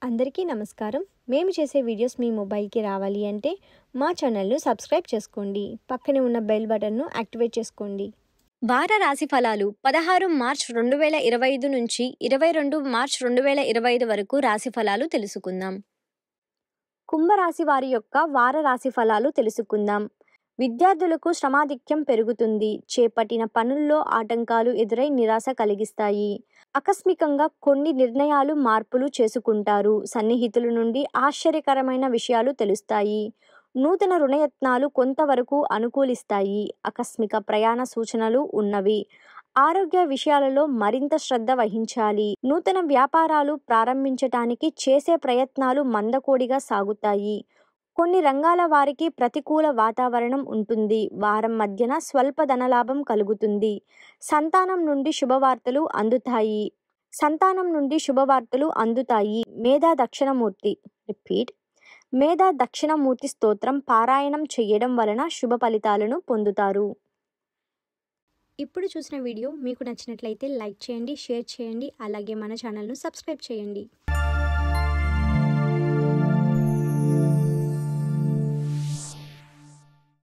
అందరికీ నమస్కారం. మేము చేసే వీడియోస్ మీ మొబైల్‌కి రావాలి అంటే మా ఛానల్‌ను సబ్స్క్రైబ్ చేసుకోండి. పక్కనే ఉన్న బెల్ బటన్‌ను యాక్టివేట్ చేసుకోండి. వార రాశి ఫలాలు 16 మార్చ్ 2025 నుంచి 22 మార్చ్ 2025 వరకు రాశి ఫలాలు తెలుసుకుందాం. కుంభరాశి వారి యొక్క వార రాశి ఫలాలు తెలుసుకుందాం. విద్యార్థులకు శ్రమాధిక్యం పెరుగుతుంది. చేపట్టిన పనుల్లో ఆటంకాలు ఎదురై నిరాశ కలిగిస్తాయి. ఆకస్మికంగా కొన్ని నిర్ణయాలు మార్పులు చేసుకుంటారు. సన్నిహితుల నుండి ఆశ్చర్యకరమైన విషయాలు తెలుస్తాయి. నూతన రుణయత్నాలు కొంతవరకు అనుకూలిస్తాయి. ఆకస్మిక ప్రయాణ సూచనలు ఉన్నవి. ఆరోగ్య విషయాలలో మరింత శ్రద్ధ వహించాలి. నూతన వ్యాపారాలు ప్రారంభించటానికి చేసే ప్రయత్నాలు మందకోడిగా సాగుతాయి. కొన్ని రంగాల వారికి ప్రతికూల వాతావరణం ఉంటుంది. వారం మధ్యన స్వల్ప ధనలాభం కలుగుతుంది. సంతానం నుండి శుభవార్తలు అందుతాయి. మేధా దక్షిణమూర్తి స్తోత్రం పారాయణం చేయడం వలన శుభ ఫలితాలను పొందుతారు. ఇప్పుడు చూసిన వీడియో మీకు నచ్చినట్లయితే లైక్ చేయండి, షేర్ చేయండి, అలాగే మన ఛానల్ను సబ్స్క్రైబ్ చేయండి.